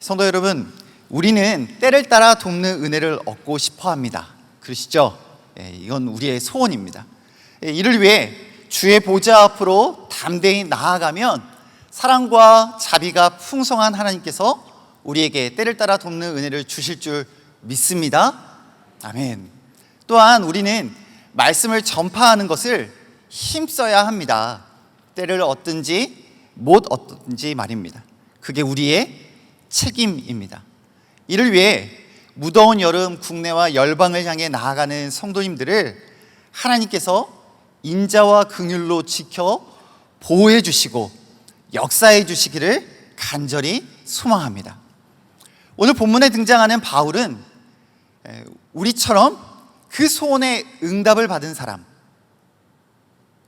성도 여러분, 우리는 때를 따라 돕는 은혜를 얻고 싶어 합니다. 그러시죠? 이건 우리의 소원입니다. 이를 위해 주의 보좌 앞으로 담대히 나아가면 사랑과 자비가 풍성한 하나님께서 우리에게 때를 따라 돕는 은혜를 주실 줄 믿습니다. 아멘. 또한 우리는 말씀을 전파하는 것을 힘써야 합니다. 때를 얻든지 못 얻든지 말입니다. 그게 우리의 책임입니다. 이를 위해 무더운 여름 국내와 열방을 향해 나아가는 성도님들을 하나님께서 인자와 긍휼로 지켜 보호해 주시고 역사해 주시기를 간절히 소망합니다. 오늘 본문에 등장하는 바울은 우리처럼 그 소원에 응답을 받은 사람,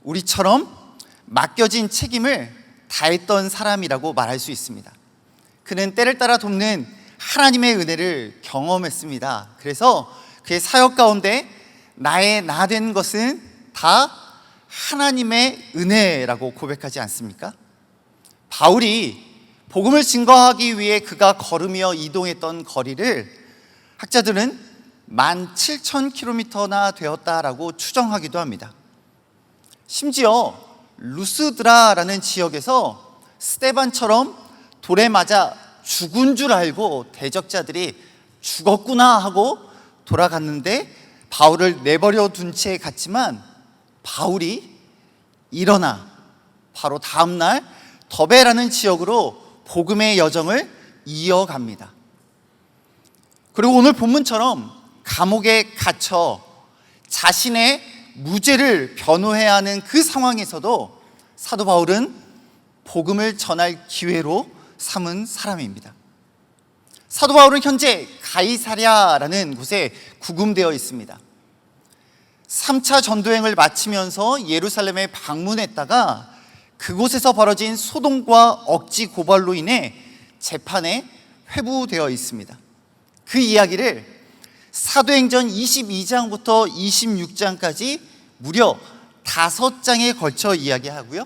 우리처럼 맡겨진 책임을 다했던 사람이라고 말할 수 있습니다. 그는 때를 따라 돕는 하나님의 은혜를 경험했습니다. 그래서 그의 사역 가운데 나의 나 된 것은 다 하나님의 은혜라고 고백하지 않습니까? 바울이 복음을 증거하기 위해 그가 걸으며 이동했던 거리를 학자들은 17,000km나 되었다라고 추정하기도 합니다. 심지어 루스드라라는 지역에서 스데반처럼 돌에 맞아 죽은 줄 알고 대적자들이 죽었구나 하고 돌아갔는데 바울을 내버려 둔 채 갔지만 바울이 일어나 바로 다음날 더베라는 지역으로 복음의 여정을 이어갑니다. 그리고 오늘 본문처럼 감옥에 갇혀 자신의 무죄를 변호해야 하는 그 상황에서도 사도 바울은 복음을 전할 기회로 삼은 사람입니다. 사도 바울은 현재 가이사랴라는 곳에 구금되어 있습니다. 3차 전도행을 마치면서 예루살렘에 방문했다가 그곳에서 벌어진 소동과 억지 고발로 인해 재판에 회부되어 있습니다. 그 이야기를 사도행전 22장부터 26장까지 무려 5장에 걸쳐 이야기하고요,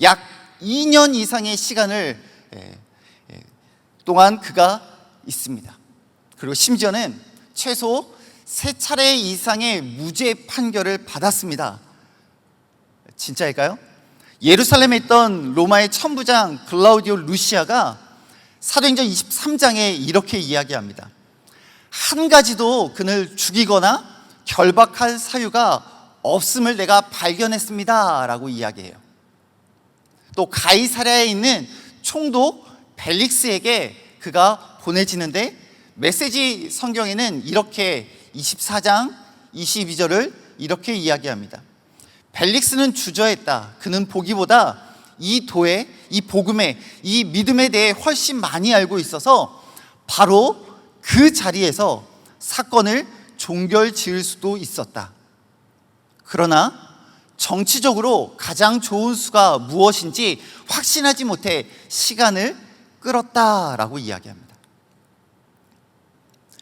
약 2년 이상의 시간을 동안 그가 있습니다. 그리고 심지어는 최소 3차례 이상의 무죄 판결을 받았습니다. 진짜일까요? 예루살렘에 있던 로마의 천부장 글라우디오 루시아가 사도행전 23장에 이렇게 이야기합니다. 한 가지도 그를 죽이거나 결박할 사유가 없음을 내가 발견했습니다 라고 이야기해요. 또 가이사랴에 있는 총독 벨릭스에게 그가 보내지는데 메시지 성경에는 이렇게 24장 22절을 이렇게 이야기합니다. 벨릭스는 주저했다. 그는 보기보다 이 도에, 이 복음에, 이 믿음에 대해 훨씬 많이 알고 있어서 바로 그 자리에서 사건을 종결 지을 수도 있었다. 그러나 정치적으로 가장 좋은 수가 무엇인지 확신하지 못해 시간을 끌었다라고 이야기합니다.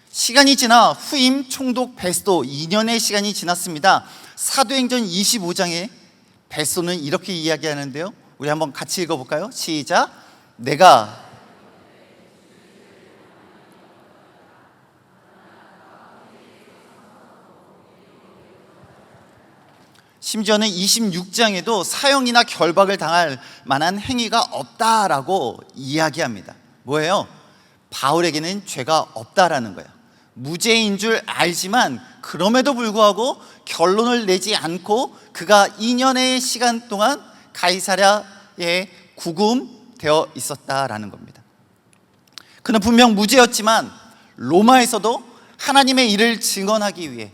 시간이 지나 후임 총독 베스도 2년의 시간이 지났습니다. 사도행전 25장에 베스도는 이렇게 이야기하는데요, 우리 한번 같이 읽어볼까요? 시작. 내가 심지어는 26장에도 사형이나 결박을 당할 만한 행위가 없다라고 이야기합니다. 뭐예요? 바울에게는 죄가 없다라는 거예요. 무죄인 줄 알지만 그럼에도 불구하고 결론을 내지 않고 그가 2년의 시간 동안 가이사랴에 구금되어 있었다라는 겁니다. 그는 분명 무죄였지만 로마에서도 하나님의 일을 증언하기 위해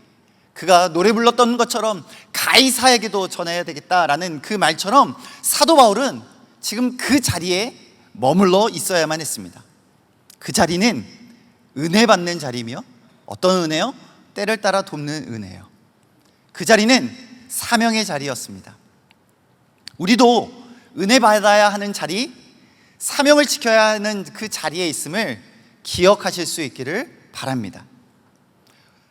그가 노래 불렀던 것처럼 가이사에게도 전해야 되겠다라는 그 말처럼 사도 바울은 지금 그 자리에 머물러 있어야만 했습니다. 그 자리는 은혜 받는 자리이며 어떤 은혜요? 때를 따라 돕는 은혜예요. 그 자리는 사명의 자리였습니다. 우리도 은혜 받아야 하는 자리, 사명을 지켜야 하는 그 자리에 있음을 기억하실 수 있기를 바랍니다.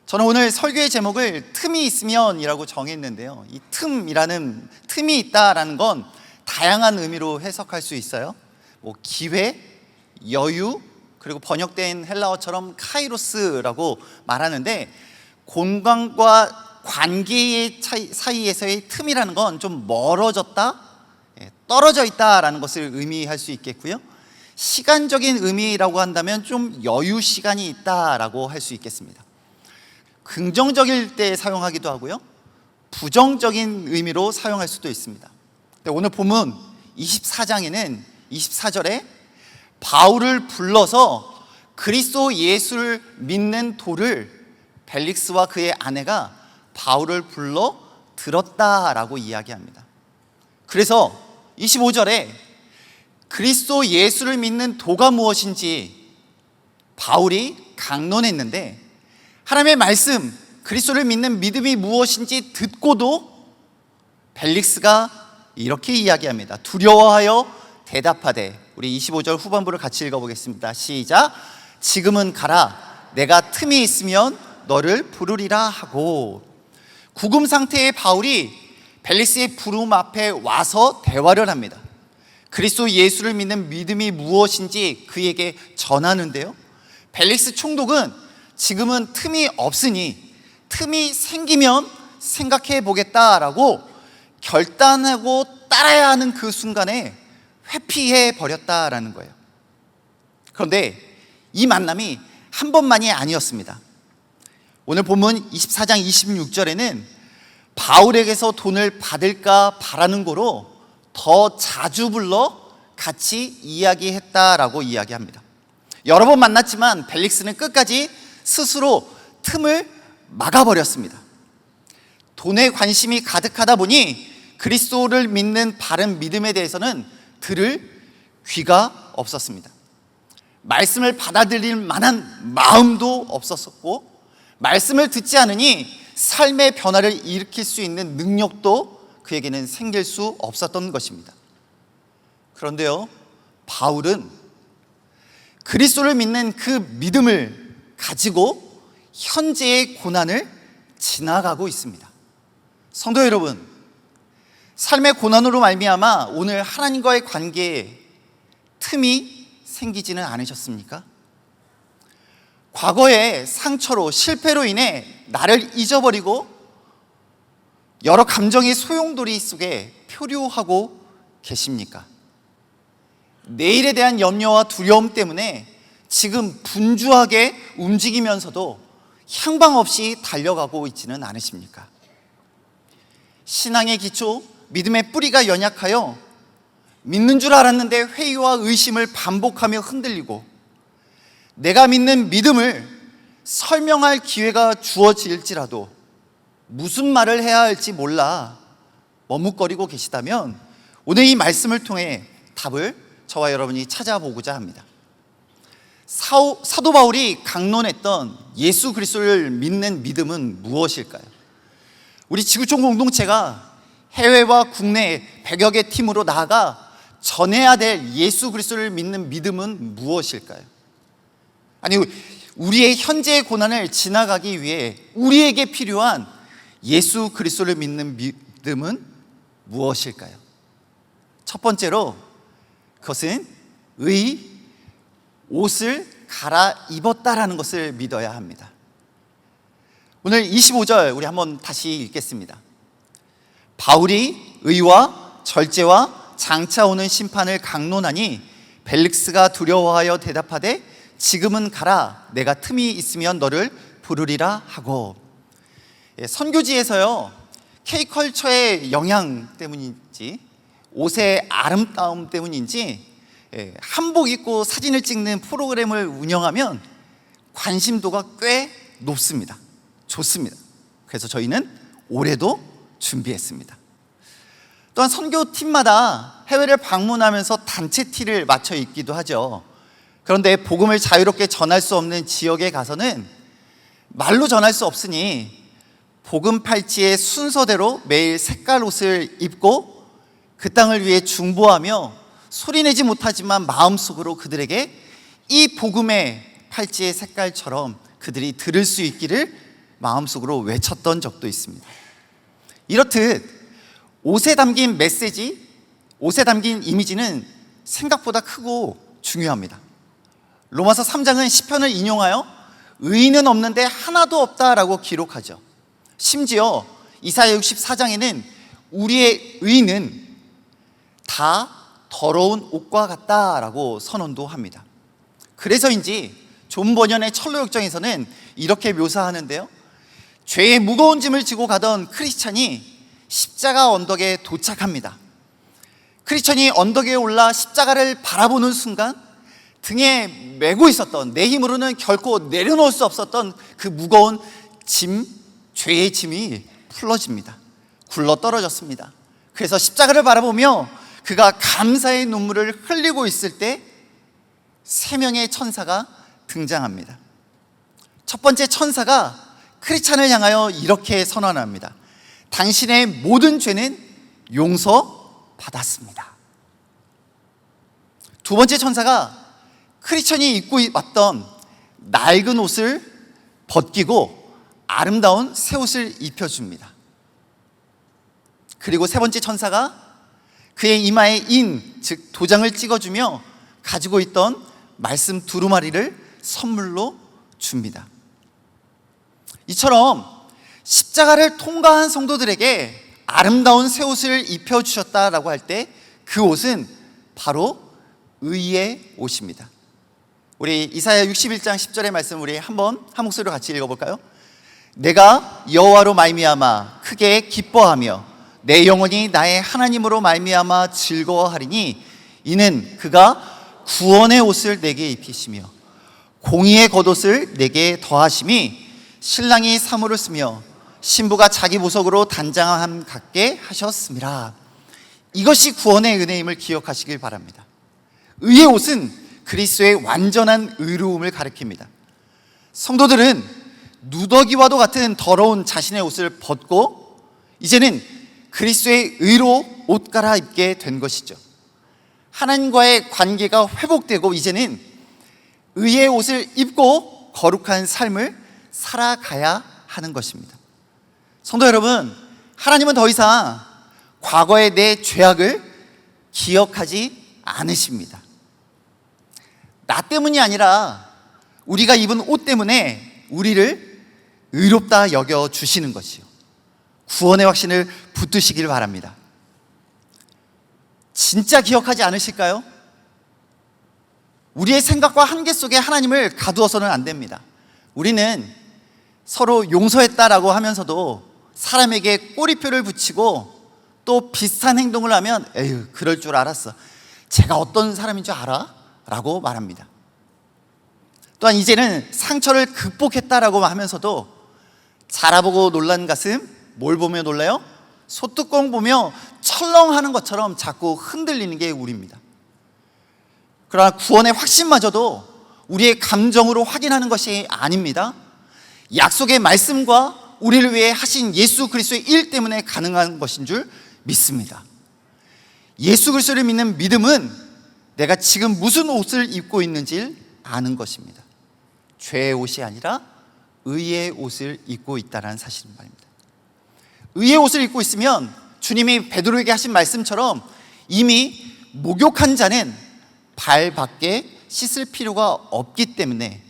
저는 오늘 설교의 제목을 틈이 있으면이라고 정했는데요, 이 틈이 있다라는 건 다양한 의미로 해석할 수 있어요. 기회, 여유, 그리고 번역된 헬라어처럼 카이로스라고 말하는데, 공간과 관계의 사이에서의 틈이라는 건 좀 멀어졌다, 떨어져 있다라는 것을 의미할 수 있겠고요. 시간적인 의미라고 한다면 좀 여유 시간이 있다라고 할 수 있겠습니다. 긍정적일 때 사용하기도 하고요, 부정적인 의미로 사용할 수도 있습니다. 오늘 본문 24장에는 24절에 바울을 불러서 그리스도 예수를 믿는 도를 벨릭스와 그의 아내가 바울을 불러 들었다라고 이야기합니다. 그래서 25절에 그리스도 예수를 믿는 도가 무엇인지 바울이 강론했는데, 하나님의 말씀, 그리스도를 믿는 믿음이 무엇인지 듣고도 벨릭스가 이렇게 이야기합니다. 두려워하여 대답하되, 우리 25절 후반부를 같이 읽어보겠습니다. 시작. 지금은 가라. 내가 틈이 있으면 너를 부르리라 하고. 구금 상태의 바울이 벨릭스의 부름 앞에 와서 대화를 합니다. 그리스도 예수를 믿는 믿음이 무엇인지 그에게 전하는데요, 벨릭스 총독은 지금은 틈이 없으니 틈이 생기면 생각해 보겠다라고 결단하고 따라야 하는 그 순간에 회피해 버렸다라는 거예요. 그런데 이 만남이 한 번만이 아니었습니다. 오늘 본문 24장 26절에는 바울에게서 돈을 받을까 바라는 거로 더 자주 불러 같이 이야기했다라고 이야기합니다. 여러 번 만났지만 벨릭스는 끝까지 스스로 틈을 막아버렸습니다. 돈에 관심이 가득하다 보니 그리스도를 믿는 바른 믿음에 대해서는 들을 귀가 없었습니다. 말씀을 받아들일 만한 마음도 없었고, 말씀을 듣지 않으니 삶의 변화를 일으킬 수 있는 능력도 그에게는 생길 수 없었던 것입니다. 그런데요, 바울은 그리스도를 믿는 그 믿음을 가지고 현재의 고난을 지나가고 있습니다. 성도 여러분, 삶의 고난으로 말미암아 오늘 하나님과의 관계에 틈이 생기지는 않으셨습니까? 과거의 상처로, 실패로 인해 나를 잊어버리고 여러 감정의 소용돌이 속에 표류하고 계십니까? 내일에 대한 염려와 두려움 때문에 지금 분주하게 움직이면서도 향방 없이 달려가고 있지는 않으십니까? 신앙의 기초, 믿음의 뿌리가 연약하여 믿는 줄 알았는데 회의와 의심을 반복하며 흔들리고, 내가 믿는 믿음을 설명할 기회가 주어질지라도 무슨 말을 해야 할지 몰라 머뭇거리고 계시다면, 오늘 이 말씀을 통해 답을 저와 여러분이 찾아보고자 합니다. 사도 바울이 강론했던 예수 그리스도를 믿는 믿음은 무엇일까요? 우리 지구촌 공동체가 해외와 국내 100여 개 팀으로 나아가 전해야 될 예수 그리스도를 믿는 믿음은 무엇일까요? 아니, 우리의 현재의 고난을 지나가기 위해 우리에게 필요한 예수 그리스도를 믿는 믿음은 무엇일까요? 첫 번째로 그것은 옷을 갈아입었다라는 것을 믿어야 합니다. 오늘 25절 우리 한번 다시 읽겠습니다. 바울이 의와 절제와 장차 오는 심판을 강론하니 벨릭스가 두려워하여 대답하되, 지금은 가라. 내가 틈이 있으면 너를 부르리라 하고. 선교지에서요, K컬처의 영향 때문인지 옷의 아름다움 때문인지 한복 입고 사진을 찍는 프로그램을 운영하면 관심도가 꽤 높습니다. 좋습니다. 그래서 저희는 올해도 준비했습니다. 또한 선교팀마다 해외를 방문하면서 단체 티를 맞춰 입기도 하죠. 그런데 복음을 자유롭게 전할 수 없는 지역에 가서는 말로 전할 수 없으니 복음 팔찌의 순서대로 매일 색깔 옷을 입고 그 땅을 위해 중보하며 소리내지 못하지만 마음속으로 그들에게 이 복음의 팔찌의 색깔처럼 그들이 들을 수 있기를 마음속으로 외쳤던 적도 있습니다. 이렇듯 옷에 담긴 메시지, 옷에 담긴 이미지는 생각보다 크고 중요합니다. 로마서 3장은 시편을 인용하여 의인은 없는데 하나도 없다라고 기록하죠. 심지어 이사야 64장에는 우리의 의인은 다 더러운 옷과 같다라고 선언도 합니다. 그래서인지 존 버년의 철로역정에서는 이렇게 묘사하는데요, 죄의 무거운 짐을 지고 가던 크리스찬이 십자가 언덕에 도착합니다. 크리스찬이 언덕에 올라 십자가를 바라보는 순간 등에 메고 있었던, 내 힘으로는 결코 내려놓을 수 없었던 그 무거운 짐, 죄의 짐이 풀어집니다. 굴러 떨어졌습니다. 그래서 십자가를 바라보며 그가 감사의 눈물을 흘리고 있을 때 세 명의 천사가 등장합니다. 첫 번째 천사가 크리스찬을 향하여 이렇게 선언합니다. 당신의 모든 죄는 용서받았습니다. 두 번째 천사가 크리스찬이 입고 왔던 낡은 옷을 벗기고 아름다운 새 옷을 입혀줍니다. 그리고 세 번째 천사가 그의 이마에 인, 즉 도장을 찍어주며 가지고 있던 말씀 두루마리를 선물로 줍니다. 이처럼 십자가를 통과한 성도들에게 아름다운 새 옷을 입혀주셨다라고 할 때 그 옷은 바로 의의 옷입니다. 우리 이사야 61장 10절의 말씀 우리 한번 한 목소리로 같이 읽어볼까요? 내가 여호와로 말미암아 크게 기뻐하며 내 영혼이 나의 하나님으로 말미암아 즐거워하리니 이는 그가 구원의 옷을 내게 입히시며 공의의 겉옷을 내게 더하심이 신랑이 사모를 쓰며 신부가 자기 보석으로 단장함 같게 하셨습니다. 이것이 구원의 은혜임을 기억하시길 바랍니다. 의의 옷은 그리스도의 완전한 의로움을 가리킵니다. 성도들은 누더기와도 같은 더러운 자신의 옷을 벗고 이제는 그리스도의 의로 옷 갈아입게 된 것이죠. 하나님과의 관계가 회복되고 이제는 의의 옷을 입고 거룩한 삶을 살아가야 하는 것입니다. 성도 여러분, 하나님은 더 이상 과거의 내 죄악을 기억하지 않으십니다. 나 때문이 아니라 우리가 입은 옷 때문에 우리를 의롭다 여겨 주시는 것이요, 구원의 확신을 붙드시길 바랍니다. 진짜 기억하지 않으실까요? 우리의 생각과 한계 속에 하나님을 가두어서는 안 됩니다. 우리는 서로 용서했다라고 하면서도 사람에게 꼬리표를 붙이고 또 비슷한 행동을 하면 에휴, 그럴 줄 알았어, 제가 어떤 사람인 줄 알아? 라고 말합니다. 또한 이제는 상처를 극복했다라고 하면서도 자라보고 놀란 가슴, 뭘 보며 놀라요? 소뚜껑 보며 철렁하는 것처럼 자꾸 흔들리는 게 우리입니다. 그러나 구원의 확신마저도 우리의 감정으로 확인하는 것이 아닙니다. 약속의 말씀과 우리를 위해 하신 예수 그리스도의 일 때문에 가능한 것인 줄 믿습니다. 예수 그리스도를 믿는 믿음은 내가 지금 무슨 옷을 입고 있는지 아는 것입니다. 죄의 옷이 아니라 의의 옷을 입고 있다는 사실인 말입니다. 의의 옷을 입고 있으면 주님이 베드로에게 하신 말씀처럼 이미 목욕한 자는 발 밖에 씻을 필요가 없기 때문에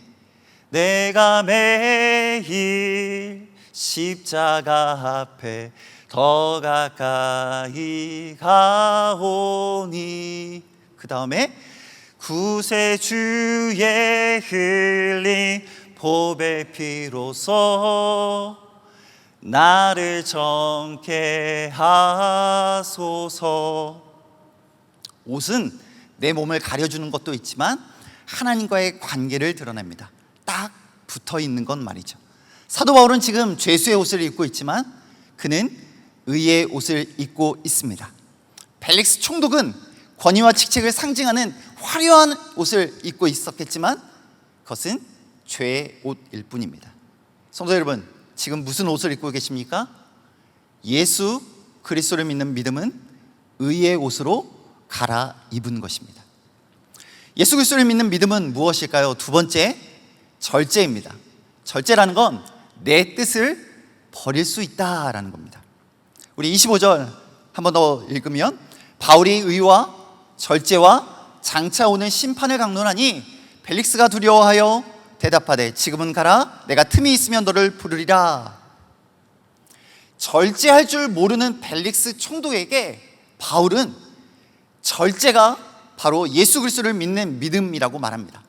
내가 매일 십자가 앞에 더 가까이 가오니, 그 다음에 구세주의 흘린 보배 피로써 나를 정케 하소서. 옷은 내 몸을 가려주는 것도 있지만 하나님과의 관계를 드러냅니다. 딱 붙어 있는 건 말이죠. 사도 바울은 지금 죄수의 옷을 입고 있지만 그는 의의 옷을 입고 있습니다. 벨릭스 총독은 권위와 직책을 상징하는 화려한 옷을 입고 있었겠지만 그것은 죄의 옷일 뿐입니다. 성도 여러분, 지금 무슨 옷을 입고 계십니까? 예수 그리스도를 믿는 믿음은 의의 옷으로 갈아입은 것입니다. 예수 그리스도를 믿는 믿음은 무엇일까요? 두 번째, 절제입니다. 절제라는 건 내 뜻을 버릴 수 있다라는 겁니다. 우리 25절 한 번 더 읽으면 바울이 의와 절제와 장차 오는 심판을 강론하니 벨릭스가 두려워하여 대답하되 지금은 가라. 내가 틈이 있으면 너를 부르리라. 절제할 줄 모르는 벨릭스 총독에게 바울은 절제가 바로 예수 그리스도를 믿는 믿음이라고 말합니다.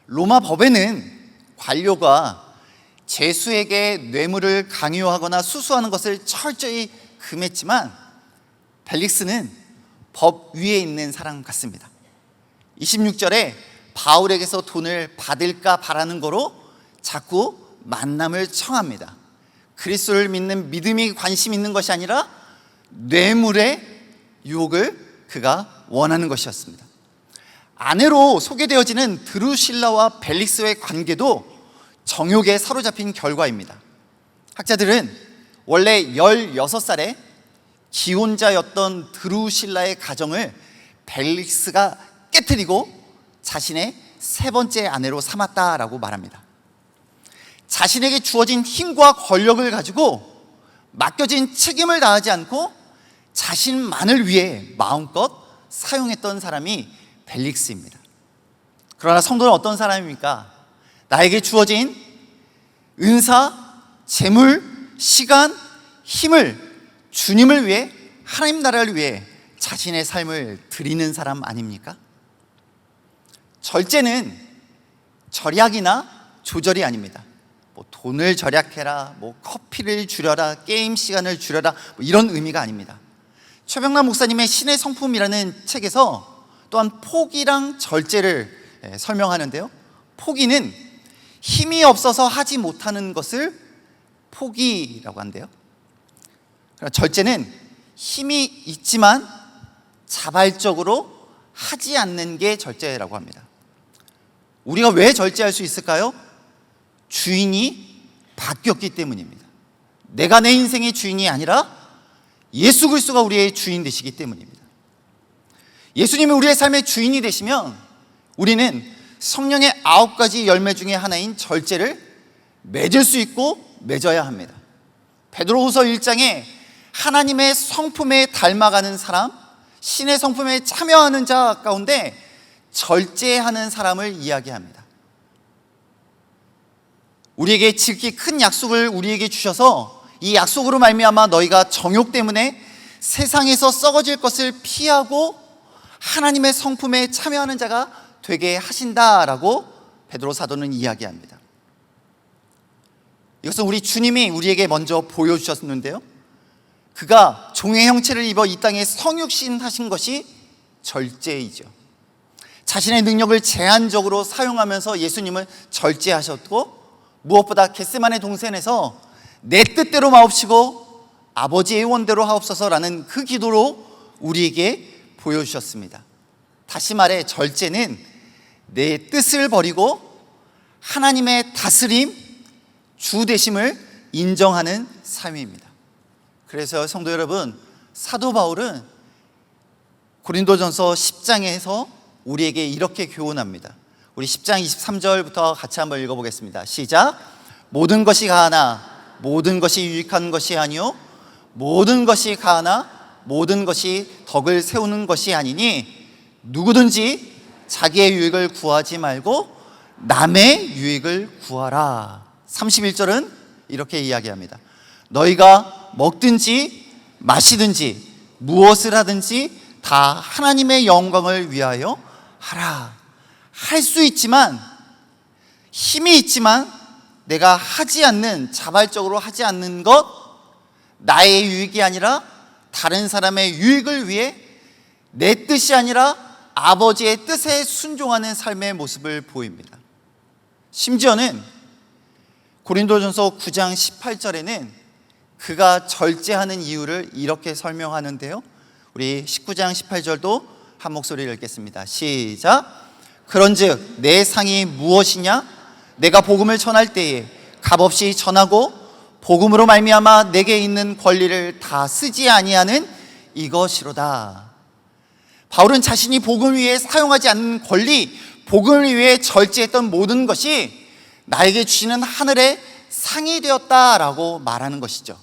로마 법에는 관료가 죄수에게 뇌물을 강요하거나 수수하는 것을 철저히 금했지만 벨릭스는 법 위에 있는 사람 같습니다. 26절에 바울에게서 돈을 받을까 바라는 거로 자꾸 만남을 청합니다. 그리스도를 믿는 믿음이 관심 있는 것이 아니라 뇌물의 유혹을 그가 원하는 것이었습니다. 아내로 소개되어지는 드루실라와 벨릭스의 관계도 정욕에 사로잡힌 결과입니다. 학자들은 원래 16살에 기혼자였던 드루실라의 가정을 벨릭스가 깨뜨리고 자신의 세 번째 아내로 삼았다라고 말합니다. 자신에게 주어진 힘과 권력을 가지고 맡겨진 책임을 다하지 않고 자신만을 위해 마음껏 사용했던 사람이 벨릭스입니다. 그러나 성도는 어떤 사람입니까? 나에게 주어진 은사, 재물, 시간, 힘을 주님을 위해, 하나님 나라를 위해 자신의 삶을 드리는 사람 아닙니까? 절제는 절약이나 조절이 아닙니다. 돈을 절약해라, 커피를 줄여라, 게임 시간을 줄여라, 이런 의미가 아닙니다. 최병남 목사님의 신의 성품이라는 책에서 또한 포기랑 절제를 설명하는데요, 포기는 힘이 없어서 하지 못하는 것을 포기라고 한대요. 절제는 힘이 있지만 자발적으로 하지 않는 게 절제라고 합니다. 우리가 왜 절제할 수 있을까요? 주인이 바뀌었기 때문입니다. 내가 내 인생의 주인이 아니라 예수 그리스도가 우리의 주인 되시기 때문입니다. 예수님이 우리의 삶의 주인이 되시면 우리는 성령의 9가지 열매 중에 하나인 절제를 맺을 수 있고 맺어야 합니다. 베드로후서 1장에 하나님의 성품에 닮아가는 사람, 신의 성품에 참여하는 자 가운데 절제하는 사람을 이야기합니다. 우리에게 지극히 큰 약속을 우리에게 주셔서 이 약속으로 말미암아 너희가 정욕 때문에 세상에서 썩어질 것을 피하고 하나님의 성품에 참여하는 자가 되게 하신다라고 베드로 사도는 이야기합니다. 이것은 우리 주님이 우리에게 먼저 보여주셨는데요, 그가 종의 형체를 입어 이 땅에 성육신 하신 것이 절제이죠. 자신의 능력을 제한적으로 사용하면서 예수님은 절제하셨고, 무엇보다 겟세마네 동산에서 내 뜻대로 마옵시고 아버지의 원대로 하옵소서라는 그 기도로 우리에게 보여주셨습니다. 다시 말해 절제는 내 뜻을 버리고 하나님의 다스림, 주 되심을 인정하는 삶입니다. 그래서 성도 여러분, 사도 바울은 고린도전서 10장에서 우리에게 이렇게 교훈합니다. 우리 10장 23절부터 같이 한번 읽어보겠습니다. 시작. 모든 것이 가하나 모든 것이 유익한 것이 아니요 모든 것이 가하나 모든 것이 덕을 세우는 것이 아니니 누구든지 자기의 유익을 구하지 말고 남의 유익을 구하라. 31절은 이렇게 이야기합니다. 너희가 먹든지 마시든지 무엇을 하든지 다 하나님의 영광을 위하여 하라. 할 수 있지만, 힘이 있지만 내가 하지 않는, 자발적으로 하지 않는 것, 나의 유익이 아니라 다른 사람의 유익을 위해 내 뜻이 아니라 아버지의 뜻에 순종하는 삶의 모습을 보입니다. 심지어는 고린도전서 9장 18절에는 그가 절제하는 이유를 이렇게 설명하는데요, 우리 19장 18절도 한 목소리를 읽겠습니다. 시작. 그런즉 내 상이 무엇이냐? 내가 복음을 전할 때에 값없이 전하고 복음으로 말미암아 내게 있는 권리를 다 쓰지 아니하는 이것이로다. 바울은 자신이 복음을 위해 사용하지 않는 권리, 복음을 위해 절제했던 모든 것이 나에게 주시는 하늘의 상이 되었다라고 말하는 것이죠.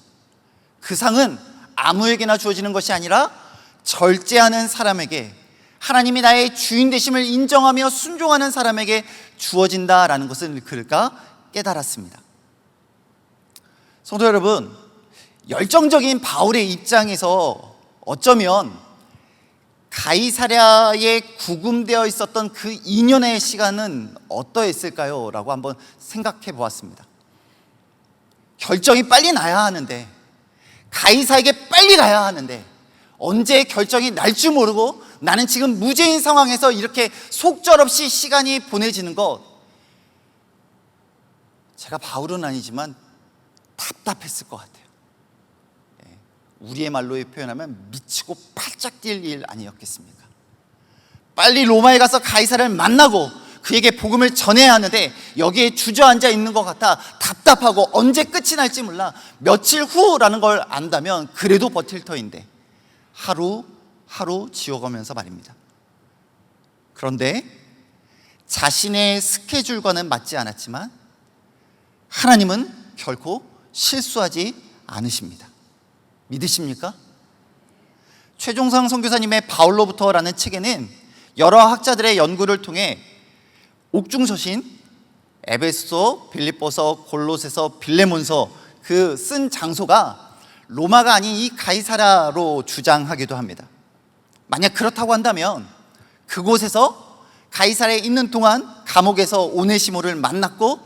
그 상은 아무에게나 주어지는 것이 아니라 절제하는 사람에게 하나님이 나의 주인 되심을 인정하며 순종하는 사람에게 주어진다라는 것을 그가 깨달았습니다. 성도 여러분, 열정적인 바울의 입장에서 어쩌면 가이사랴에 구금되어 있었던 그 2년의 시간은 어떠했을까요? 라고 한번 생각해 보았습니다. 결정이 빨리 나야 하는데, 가이사에게 빨리 가야 하는데, 언제 결정이 날 줄 모르고 나는 지금 무죄인 상황에서 이렇게 속절없이 시간이 보내지는 것, 제가 바울은 아니지만 답답했을 것 같아요. 우리의 말로 표현하면 미치고 팔짝 뛸 일 아니었겠습니까? 빨리 로마에 가서 가이사를 만나고 그에게 복음을 전해야 하는데 여기에 주저앉아 있는 것 같아 답답하고 언제 끝이 날지 몰라. 며칠 후라는 걸 안다면 그래도 버틸 터인데 하루하루 지워가면서 말입니다. 그런데 자신의 스케줄과는 맞지 않았지만 하나님은 결코 실수하지 않으십니다. 믿으십니까? 최종상 선교사님의 바울로부터라는 책에는 여러 학자들의 연구를 통해 옥중서신, 에베소, 빌립보서, 골로새서, 빌레몬서 그 쓴 장소가 로마가 아닌 이 가이사랴로 주장하기도 합니다. 만약 그렇다고 한다면 그곳에서 가이사랴에 있는 동안 감옥에서 오네시모를 만났고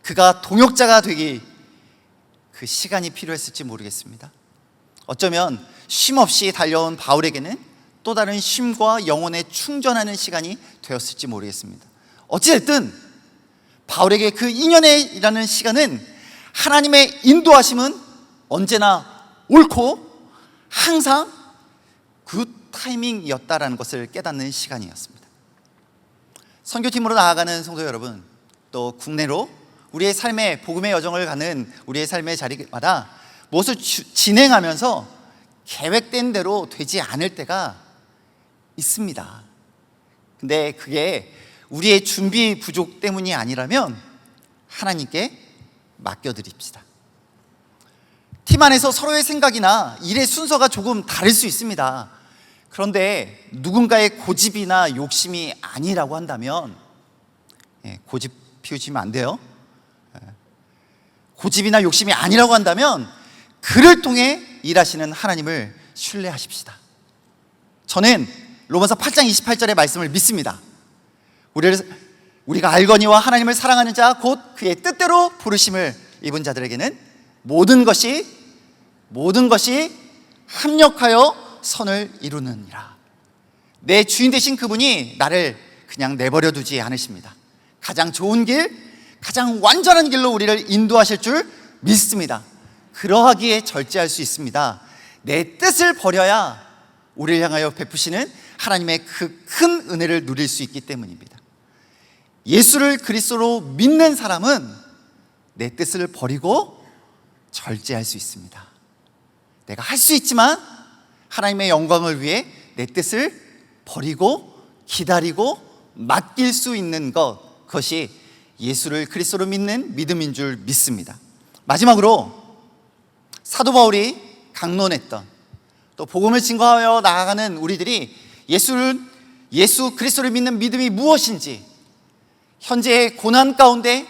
그가 동역자가 되기 그 시간이 필요했을지 모르겠습니다. 어쩌면 쉼없이 달려온 바울에게는 또 다른 쉼과 영혼에 충전하는 시간이 되었을지 모르겠습니다. 어찌됐든 바울에게 그 2년이라는 시간은 하나님의 인도하심은 언제나 옳고 항상 굿 타이밍이었다라는 것을 깨닫는 시간이었습니다. 선교팀으로 나아가는 성도 여러분, 또 국내로 우리의 삶의 복음의 여정을 가는 우리의 삶의 자리마다 무엇을 진행하면서 계획된 대로 되지 않을 때가 있습니다. 근데 그게 우리의 준비 부족 때문이 아니라면 하나님께 맡겨드립시다. 팀 안에서 서로의 생각이나 일의 순서가 조금 다를 수 있습니다. 그런데 누군가의 고집이나 욕심이 아니라고 한다면 고집 피우시면 안 돼요. 고집이나 욕심이 아니라고 한다면 그를 통해 일하시는 하나님을 신뢰하십시다. 저는 로마서 8장 28절의 말씀을 믿습니다. 우리가 알거니와 하나님을 사랑하는 자 곧 그의 뜻대로 부르심을 입은 자들에게는 모든 것이 합력하여 선을 이루느니라. 내 주인 되신 그분이 나를 그냥 내버려 두지 않으십니다. 가장 좋은 길, 가장 완전한 길로 우리를 인도하실 줄 믿습니다. 그러하기에 절제할 수 있습니다. 내 뜻을 버려야 우리를 향하여 베푸시는 하나님의 그 큰 은혜를 누릴 수 있기 때문입니다. 예수를 그리스도로 믿는 사람은 내 뜻을 버리고 절제할 수 있습니다. 내가 할 수 있지만 하나님의 영광을 위해 내 뜻을 버리고 기다리고 맡길 수 있는 것, 그것이 예수를 그리스도로 믿는 믿음인 줄 믿습니다. 마지막으로 사도 바울이 강론했던, 또 복음을 증거하여 나아가는 우리들이 예수 그리스도를 믿는 믿음이 무엇인지, 현재의 고난 가운데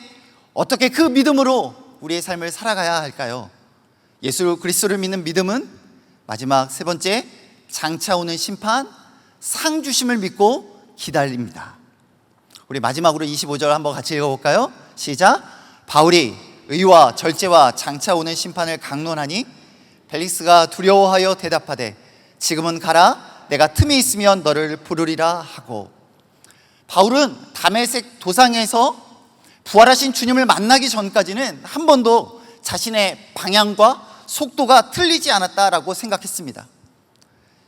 어떻게 그 믿음으로 우리의 삶을 살아가야 할까요? 예수 그리스도를 믿는 믿음은 마지막 세 번째, 장차 오는 심판, 상 주심을 믿고 기다립니다. 우리 마지막으로 25절 한번 같이 읽어볼까요? 시작. 바울이 의와 절제와 장차 오는 심판을 강론하니 벨릭스가 두려워하여 대답하되 지금은 가라, 내가 틈이 있으면 너를 부르리라 하고. 바울은 다메섹 도상에서 부활하신 주님을 만나기 전까지는 한 번도 자신의 방향과 속도가 틀리지 않았다라고 생각했습니다.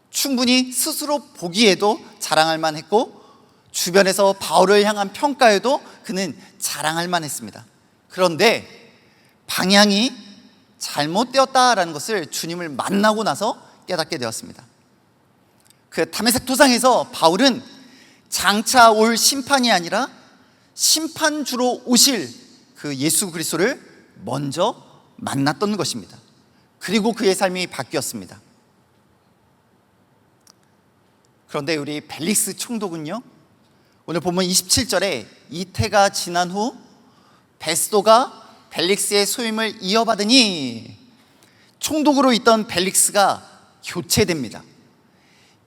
충분히 스스로 보기에도 자랑할 만했고 주변에서 바울을 향한 평가에도 그는 자랑할 만했습니다. 그런데 방향이 잘못되었다라는 것을 주님을 만나고 나서 깨닫게 되었습니다. 그 다메섹 도상에서 바울은 장차 올 심판이 아니라 심판주로 오실 그 예수 그리스도를 먼저 만났던 것입니다. 그리고 그의 삶이 바뀌었습니다. 그런데 우리 벨릭스 총독은요, 오늘 본문 27절에 이태가 지난 후 베스도가 벨릭스의 소임을 이어받으니 총독으로 있던 벨릭스가 교체됩니다.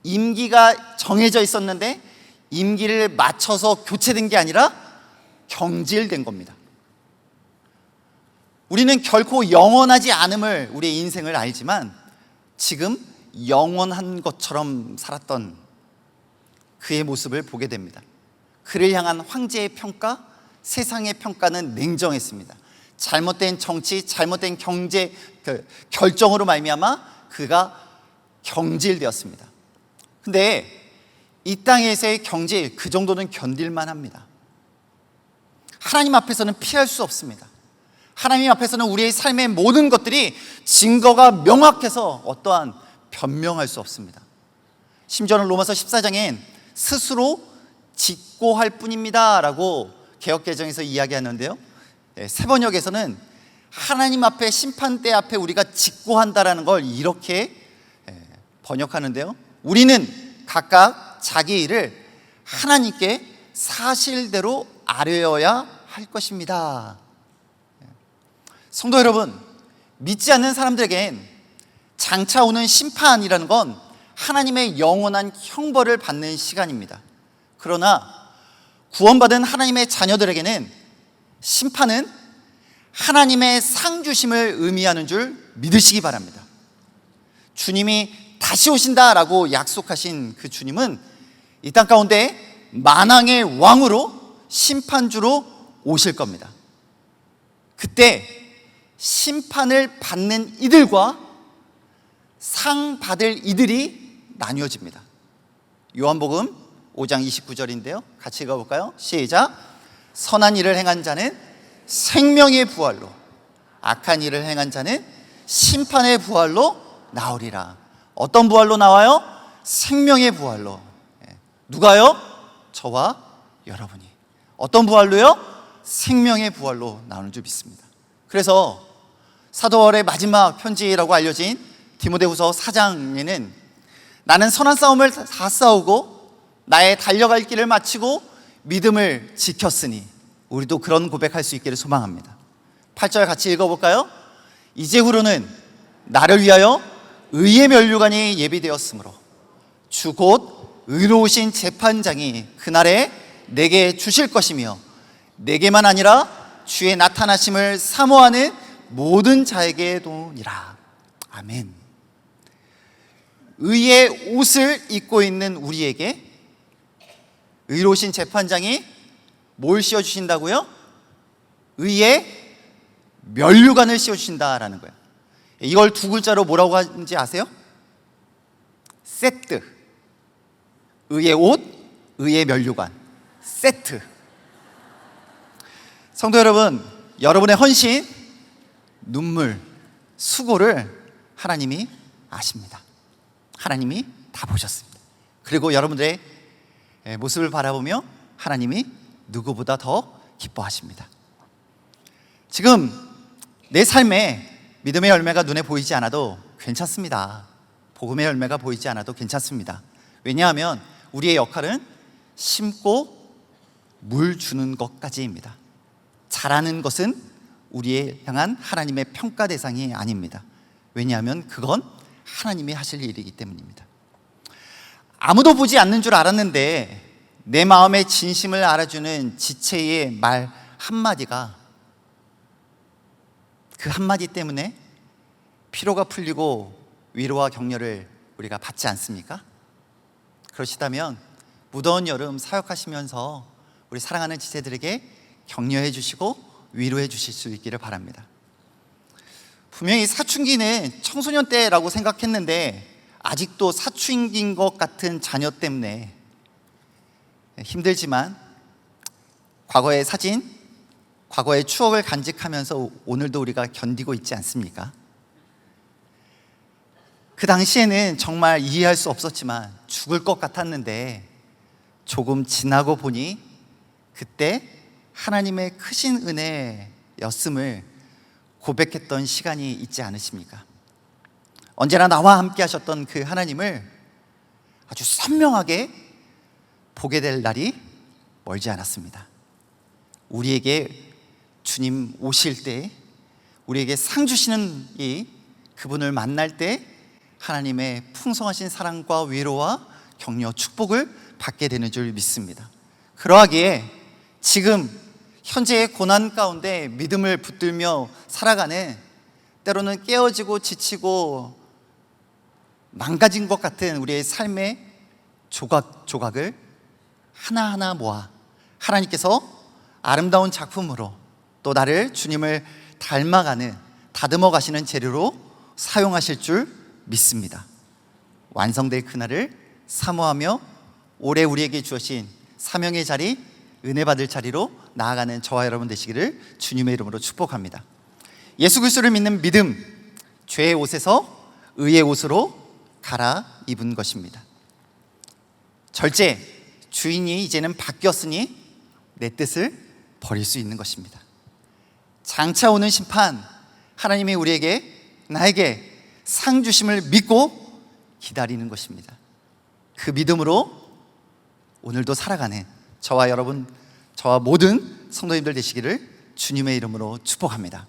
임기가 정해져 있었는데 임기를 맞춰서 교체된 게 아니라 경질된 겁니다. 우리는 결코 영원하지 않음을, 우리의 인생을 알지만 지금 영원한 것처럼 살았던 그의 모습을 보게 됩니다. 그를 향한 황제의 평가, 세상의 평가는 냉정했습니다. 잘못된 정치, 잘못된 경제 결정으로 말미암아 그가 경질되었습니다. 근데 이 땅에서의 경질, 그 정도는 견딜만 합니다. 하나님 앞에서는 피할 수 없습니다. 하나님 앞에서는 우리의 삶의 모든 것들이 증거가 명확해서 어떠한 변명할 수 없습니다. 심지어는 로마서 14장엔 스스로 직고할 뿐입니다 라고 개역개정에서 이야기하는데요, 세번역에서는 하나님 앞에, 심판대 앞에 우리가 직고한다라는 걸 이렇게 번역하는데요, 우리는 각각 자기 일을 하나님께 사실대로 아뢰어야 할 것입니다. 성도 여러분, 믿지 않는 사람들에겐 장차 오는 심판이라는 건 하나님의 영원한 형벌을 받는 시간입니다. 그러나 구원받은 하나님의 자녀들에게는 심판은 하나님의 상 주심을 의미하는 줄 믿으시기 바랍니다. 주님이 다시 오신다라고 약속하신 그 주님은 이 땅 가운데 만왕의 왕으로 심판주로 오실 겁니다. 그때 심판을 받는 이들과 상 받을 이들이 나뉘어집니다. 요한복음 5장 29절인데요, 같이 읽어볼까요? 시작. 선한 일을 행한 자는 생명의 부활로, 악한 일을 행한 자는 심판의 부활로 나오리라. 어떤 부활로 나와요? 생명의 부활로. 누가요? 저와 여러분이. 어떤 부활로요? 생명의 부활로 나오는 줄 믿습니다. 그래서 사도 바울의 마지막 편지라고 알려진 디모데후서 4장에는 나는 선한 싸움을 다 싸우고 나의 달려갈 길을 마치고 믿음을 지켰으니, 우리도 그런 고백할 수 있기를 소망합니다. 8절 같이 읽어볼까요? 이제후로는 나를 위하여 의의 면류관이 예비되었으므로 주 곧 의로우신 재판장이 그날에 내게 주실 것이며 내게만 아니라 주의 나타나심을 사모하는 모든 자에게도니라. 아멘. 의의 옷을 입고 있는 우리에게 의로우신 재판장이 뭘 씌워주신다고요? 의의 면류관을 씌워주신다라는 거예요. 이걸 두 글자로 뭐라고 하는지 아세요? 세트. 의의 옷, 의의 면류관. 세트. 성도 여러분, 여러분의 헌신, 눈물, 수고를 하나님이 아십니다. 하나님이 다 보셨습니다. 그리고 여러분들의 모습을 바라보며 하나님이 누구보다 더 기뻐하십니다. 지금 내 삶에 믿음의 열매가 눈에 보이지 않아도 괜찮습니다. 복음의 열매가 보이지 않아도 괜찮습니다. 왜냐하면 우리의 역할은 심고 물 주는 것까지입니다. 잘하는 것은 우리에 향한 하나님의 평가 대상이 아닙니다. 왜냐하면 그건 하나님이 하실 일이기 때문입니다. 아무도 보지 않는 줄 알았는데 내 마음의 진심을 알아주는 지체의 말 한마디가, 그 한마디 때문에 피로가 풀리고 위로와 격려를 우리가 받지 않습니까? 그러시다면 무더운 여름 사역하시면서 우리 사랑하는 지체들에게 격려해 주시고 위로해 주실 수 있기를 바랍니다. 분명히 사춘기는 청소년 때라고 생각했는데 아직도 사춘기인 것 같은 자녀 때문에 힘들지만 과거의 사진, 과거의 추억을 간직하면서 오늘도 우리가 견디고 있지 않습니까? 그 당시에는 정말 이해할 수 없었지만 죽을 것 같았는데 조금 지나고 보니 그때 하나님의 크신 은혜였음을 고백했던 시간이 있지 않으십니까? 언제나 나와 함께 하셨던 그 하나님을 아주 선명하게 보게 될 날이 멀지 않았습니다. 우리에게 주님 오실 때, 우리에게 상 주시는 이 그분을 만날 때 하나님의 풍성하신 사랑과 위로와 격려, 축복을 받게 되는 줄 믿습니다. 그러하기에 지금 현재의 고난 가운데 믿음을 붙들며 살아가는, 때로는 깨어지고 지치고 망가진 것 같은 우리의 삶의 조각조각을 하나하나 모아 하나님께서 아름다운 작품으로, 또 나를 주님을 닮아가는, 다듬어 가시는 재료로 사용하실 줄 믿습니다. 완성될 그날을 사모하며 올해 우리에게 주신 사명의 자리, 은혜 받을 자리로 나아가는 저와 여러분 되시기를 주님의 이름으로 축복합니다. 예수 그리스도를 믿는 믿음, 죄의 옷에서 의의 옷으로 갈아입은 것입니다. 절제, 주인이 이제는 바뀌었으니 내 뜻을 버릴 수 있는 것입니다. 장차 오는 심판, 하나님이 우리에게, 나에게 상 주심을 믿고 기다리는 것입니다. 그 믿음으로 오늘도 살아가는 저와 여러분, 저와 모든 성도님들 되시기를 주님의 이름으로 축복합니다.